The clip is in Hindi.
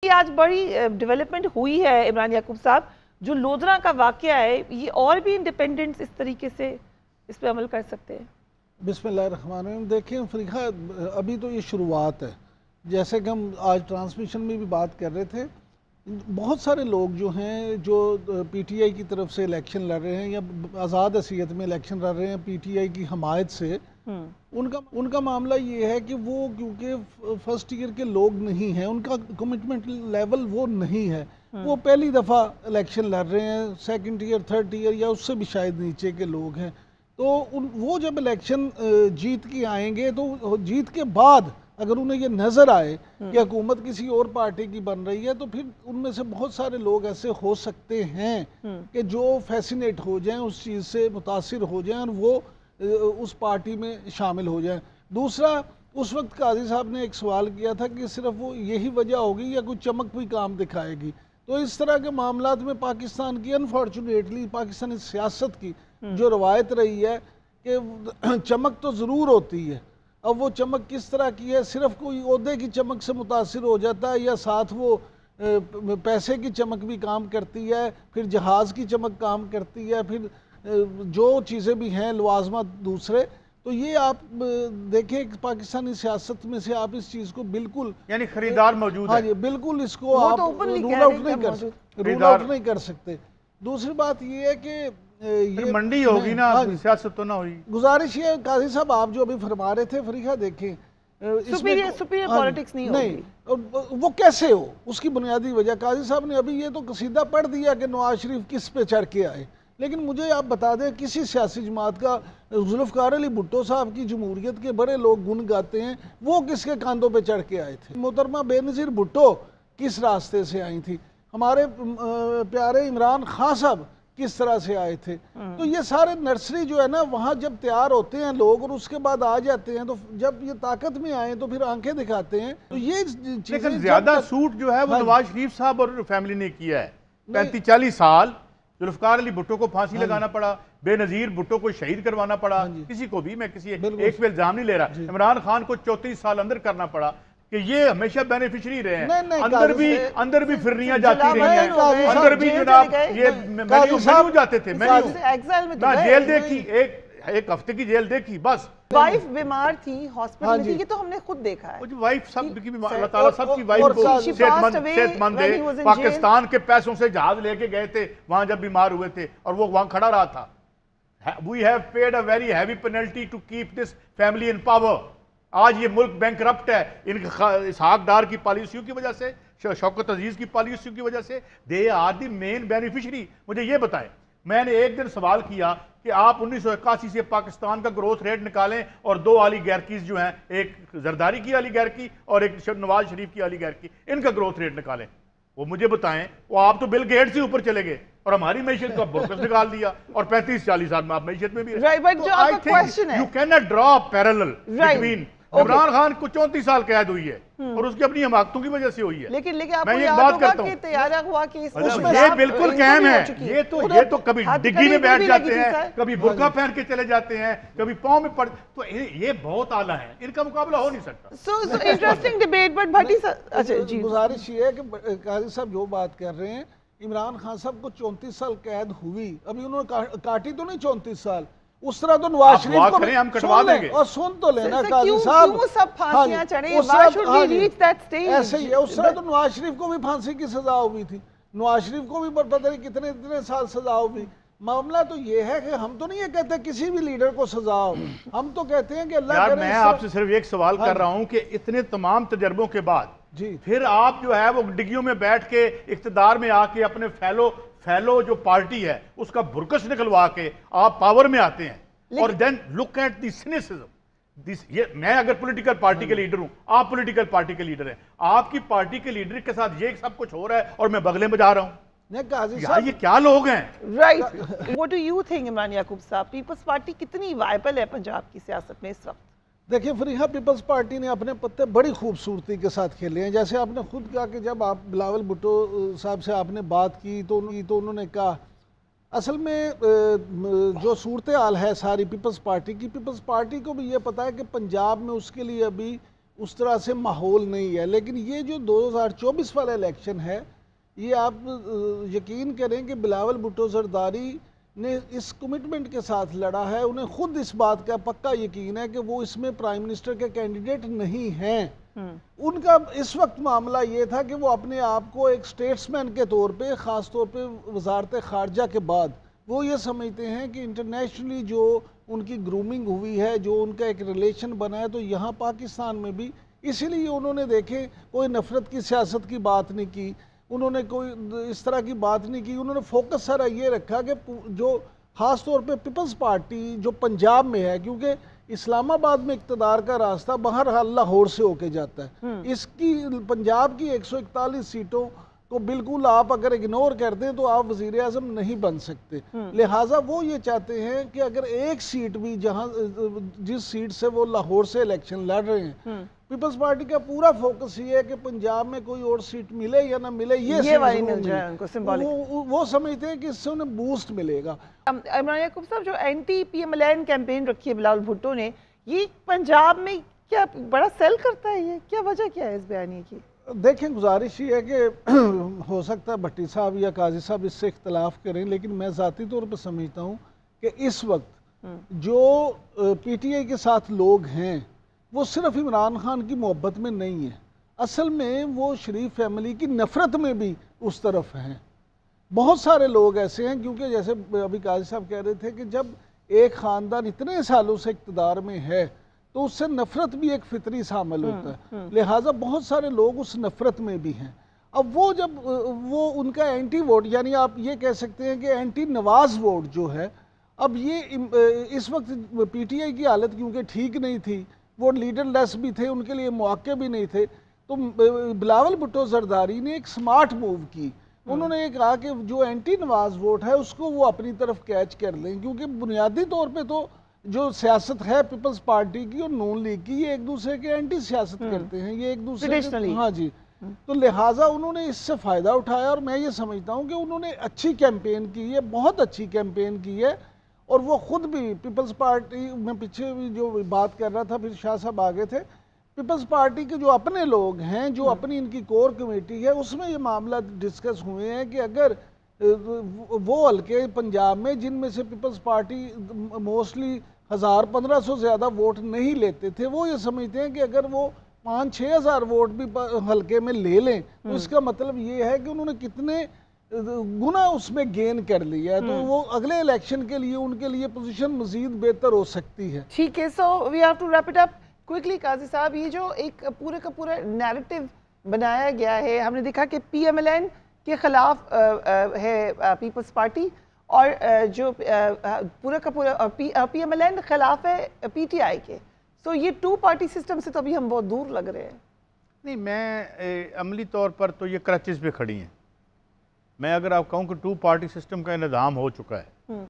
ये आज बड़ी डेवलपमेंट हुई है इमरान याकूब साहब, जो लोधरा का वाकया है, ये और भी इंडिपेंडेंट्स इस तरीके से इस पे अमल कर सकते हैं। बिस्मिल्लाहिर्रहमानिर्रहीम। देखें फरीका, अभी तो ये शुरुआत है। जैसे कि हम आज ट्रांसमिशन में भी बात कर रहे थे, बहुत सारे लोग जो हैं जो पीटीआई की तरफ से इलेक्शन लड़ रहे हैं या आज़ाद हैसियत में इलेक्शन लड़ रहे हैं पीटीआई की हमायत से, उनका मामला ये है कि वो क्योंकि फर्स्ट ईयर के लोग नहीं हैं, उनका कमिटमेंट लेवल वो नहीं है, वो पहली दफ़ा इलेक्शन लड़ रहे हैं, सेकंड ईयर थर्ड ईयर या उससे भी शायद नीचे के लोग हैं। तो वो जब इलेक्शन जीत के आएंगे तो जीत के बाद अगर उन्हें ये नज़र आए कि हुकूमत किसी और पार्टी की बन रही है, तो फिर उनमें से बहुत सारे लोग ऐसे हो सकते हैं कि जो फैसिनेट हो जाएं, उस चीज़ से मुतासिर हो जाएं और वो उस पार्टी में शामिल हो जाएं। दूसरा, उस वक्त काजी साहब ने एक सवाल किया था कि सिर्फ वो यही वजह होगी या कुछ चमक भी काम दिखाएगी। तो इस तरह के मामलात में पाकिस्तान की अनफॉर्चुनेटली पाकिस्तानी सियासत की जो रवायत रही है कि चमक तो ज़रूर होती है। अब वो चमक किस तरह की है, सिर्फ कोई ओहदे की चमक से मुतासिर हो जाता है या साथ वो पैसे की चमक भी काम करती है, फिर जहाज़ की चमक काम करती है, फिर जो चीज़ें भी हैं लवाजमा दूसरे। तो ये आप देखें पाकिस्तानी सियासत में से आप इस चीज़ को बिल्कुल यानी खरीदार मौजूद है, है, बिल्कुल इसको आप रूल आउट नहीं कर सकते। दूसरी बात ये है कि ये मंडी होगी ना, सियासत तो ना हुई। गुजारिश ये काजी साहब, आप जो अभी फरमा रहे थे फरीका, देखें सुपीरियर पॉलिटिक्स नहीं, वो कैसे हो, उसकी बुनियादी वजह काजी साहब ने अभी ये तो कसीदा पढ़ दिया कि नवाज शरीफ किस पे चढ़ के आए, लेकिन मुझे आप बता दें किसी सियासी जमात का जुल्फ़िकार अली भुट्टो साहब की जमहूरियत के बड़े लोग गुन गाते हैं, वो किसके कांधों पे चढ़ के आए थे? मोहतरमा बेनज़ीर भुट्टो किस रास्ते से आई थी? हमारे प्यारे इमरान खान साहब किस तरह से आए थे? तो ये सारे नर्सरी जो है ना, वहाँ जब तैयार होते हैं लोग और उसके बाद आ जाते हैं, तो जब ये ताकत में आए तो फिर आंखें दिखाते हैं। तो ये लेकिन ज्यादा सूट जो है वो नवाज शरीफ साहब और फैमिली ने किया है। 35-40 साल जुल्फ़िकार अली भुट्टो को फांसी लगाना पड़ा, बेनज़ीर भुट्टो को शहीद करवाना पड़ा, किसी को भी, मैं किसी एक पे इल्जाम नहीं ले रहा। इमरान खान को 34 साल अंदर करना पड़ा कि ये हमेशा बेनिफिशियरी रहे हैं। अंदर भी फिरनियां जाती रही हैं, अंदर भी जनाब ये मेन्यू जाते थे, मेन्यू जेल देखी, एक हफ्ते की जेल देखी बस। वाइफ बीमार थी, हॉस्पिटल में थी, ये तो हमने खुद देखा है। वाइफ सबकी, अल्लाह ताला सबकी वाइफ को सेहतमंद है। पाकिस्तान के पैसों से जहाज लेके गए थे वहां जब बीमार हुए थे और वो वहां खड़ा रहा था। We have paid a very heavy penalty to keep this family in power. आज ये मुल्क बैंकरप्ट है इन इसहाक डार की पॉलिसियों की वजह से, शौकत अजीज की पॉलिसियों की वजह से। They are the main beneficiary. मुझे ये बताएं, मैंने एक दिन सवाल किया कि आप 1981 से पाकिस्तान का ग्रोथ रेट निकालें और दो ऑलिगार्कीज जो हैं, एक जरदारी की ऑलिगार्की और एक नवाज शरीफ की ऑलिगार्की, इनका ग्रोथ रेट निकालें। वो मुझे बताएं, वो आप तो बिल गेट्स से ऊपर चले गए और हमारी मैशियत का बोकस निकाल दिया और 35-40 साल में आप मैशियत में भी you can not draw parallel between. Imran Khan को 34 साल कैद हुई है और उसकी अपनी हमाकतों की वजह से हुई है। लेकिन मैं ये बात करता हूँ, ये बिल्कुल कायम है। ये तो कभी डिग्गी में बैठ जाते हैं, कभी बुर्का पहन के चले जाते हैं, कभी पाँव में पड़, तो ये बहुत आला है, इनका मुकाबला हो नहीं सकता। So interesting debate. बट भट्टी जी, गुजारिश ये है कि काजी साहब जो बात कर रहे हैं, इमरान खान साहब को 34 साल कैद हुई, अभी उन्होंने काटी तो नहीं 34 साल, उस तरह तो नवाज शरीफ को हम कटवा देंगे और सुन तो लेना काजी साहब, क्यों सब फांसियां चढ़े, ऐसे ही है। उस तरह तो नवाज शरीफ को भी फांसी की सजा हुई थी, नवाज शरीफ को भी पता नहीं कितने साल सजा हुई। मामला तो ये है कि हम तो नहीं ये कहते किसी भी लीडर को सजा हो, हम तो कहते हैं कि अल्लाह करे। मैं आपसे सिर्फ एक सवाल कर रहा हूं कि इतने तमाम तजर्बों के बाद जी फिर आप जो है वो डिग्गियों में बैठ के इख्तिदार में आके अपने फैलो जो पार्टी है उसका बुरकस निकलवा के आप पावर में आते हैं और then look at the cynicism. ये मैं अगर पॉलिटिकल पार्टी के लीडर हूं, आप पॉलिटिकल पार्टी के लीडर हैं, आपकी पार्टी के लीडर के साथ ये सब कुछ हो रहा है और मैं बगले में जा रहा हूं। यार ये क्या लोग हैं? Right, what do you think Imran Yakub sahab, peoples party कितनी वायबल है पंजाब की सियासत में इस वक्त? देखिए फरीहा, पीपल्स पार्टी ने अपने पत्ते बड़ी खूबसूरती के साथ खेले हैं। जैसे आपने खुद कहा कि जब आप बिलावल भुट्टो साहब से आपने बात की तो उन्होंने कहा, असल में जो सूरत हाल है सारी पीपल्स पार्टी को भी ये पता है कि पंजाब में उसके लिए अभी उस तरह से माहौल नहीं है। लेकिन ये जो 2024 वाला इलेक्शन है, ये आप यकीन करें कि बिलावल भुट्टो जरदारी ने इस कमिटमेंट के साथ लड़ा है। उन्हें खुद इस बात का पक्का यकीन है कि वो इसमें प्राइम मिनिस्टर के कैंडिडेट नहीं हैं। उनका इस वक्त मामला ये था कि वो अपने आप को एक स्टेट्समैन के तौर पे, ख़ास तौर पे वजारत ख़ारजा के बाद, वो ये समझते हैं कि इंटरनेशनली जो उनकी ग्रूमिंग हुई है, जो उनका एक रिलेशन बना है, तो यहाँ पाकिस्तान में भी, इसीलिए उन्होंने देखें कोई नफ़रत की सियासत की बात नहीं की, उन्होंने कोई इस तरह की बात नहीं की। उन्होंने फोकस सारा ये रखा कि जो ख़ास तौर पे पीपल्स पार्टी जो पंजाब में है, क्योंकि इस्लामाबाद में इक़्तिदार का रास्ता बहरहाल लाहौर से होके जाता है, इसकी पंजाब की 141 सीटों को बिल्कुल आप अगर इग्नोर कर दें तो आप वज़ीर आज़म नहीं बन सकते। लिहाजा वो ये चाहते हैं कि अगर एक सीट भी, जहाँ जिस सीट से वो लाहौर से इलेक्शन लड़ रहे हैं, पीपल्स पार्टी का पूरा फोकस ये है कि पंजाब में कोई और सीट मिले या ना मिले, ये मिल जाए उनको सिंबॉलिक। वो समझते हैं कि इससे उन्हें बूस्ट मिलेगा। इमरान याकूब साहब, जो एंटी PMLN कैंपेन रखी है बिलावल भुट्टो ने, ये पंजाब में क्या बड़ा सेल करता है? ये क्या वजह क्या है इस बयानी की? देखें, गुजारिश ये है कि हो सकता है भट्टी साहब या काजी साहब इससे इख्तलाफ करें, लेकिन मैं ज़ाती तौर पर समझता हूँ कि इस वक्त जो PTI के साथ लोग हैं वो सिर्फ इमरान खान की मोहब्बत में नहीं है, असल में वो शरीफ फैमिली की नफ़रत में भी उस तरफ हैं। बहुत सारे लोग ऐसे हैं, क्योंकि जैसे अभी काजी साहब कह रहे थे कि जब एक ख़ानदान इतने सालों से इक़्तिदार में है तो उससे नफ़रत भी एक फितरी शामिल होता है, लिहाजा बहुत सारे लोग उस नफ़रत में भी हैं। अब वो जब वो उनका एंटी वोट, यानी आप ये कह सकते हैं कि एंटी नवाज वोट जो है, अब ये इस वक्त PTI की हालत क्योंकि ठीक नहीं थी, वो लीडर लेस भी थे, उनके लिए मौके भी नहीं थे, तो बिलावल भुट्टो जरदारी ने एक स्मार्ट मूव की। उन्होंने ये कहा कि जो एंटी नवाज वोट है उसको वो अपनी तरफ कैच कर लें, क्योंकि बुनियादी तौर पे तो जो सियासत है पीपल्स पार्टी की और नून लीग की, ये एक दूसरे के एंटी सियासत करते हैं, ये एक दूसरे के, हाँ जी, तो लिहाजा उन्होंने इससे फ़ायदा उठाया। और मैं ये समझता हूँ कि उन्होंने अच्छी कैंपेन की है, बहुत अच्छी कैंपेन की है। और वो खुद भी पीपल्स पार्टी, मैं पीछे भी जो बात कर रहा था, फिर शाह साहब आगे थे, पीपल्स पार्टी के जो अपने लोग हैं, जो अपनी इनकी कोर कमेटी है, उसमें ये मामला डिस्कस हुए हैं कि अगर वो हल्के पंजाब में जिनमें से पीपल्स पार्टी मोस्टली 1000-1500 ज़्यादा वोट नहीं लेते थे, वो ये समझते हैं कि अगर वो 5-6 हज़ार वोट भी हल्के में ले लें तो इसका मतलब ये है कि उन्होंने कितने गुना उसमें गेन कर लिया है, तो वो अगले इलेक्शन के लिए उनके लिए पोजीशन मजीद बेहतर हो सकती है। ठीक है, so we have to wrap it up quickly. Qazi sahab, ये जो एक पूरे का पूरा नैरेटिव बनाया गया है, हमने देखा कि PMLN के खिलाफ है पीपल्स पार्टी, और जो पूरा का पूरा PMLN खिलाफ है PTI के। सो ये 2 पार्टी सिस्टम से तो अभी हम बहुत दूर लग रहे हैं। नहीं, मैं अमली तौर पर तो ये क्रचेस पे खड़ी हैं। मैं अगर आप कहूँ कि 2 पार्टी सिस्टम का निज़ाम हो चुका है,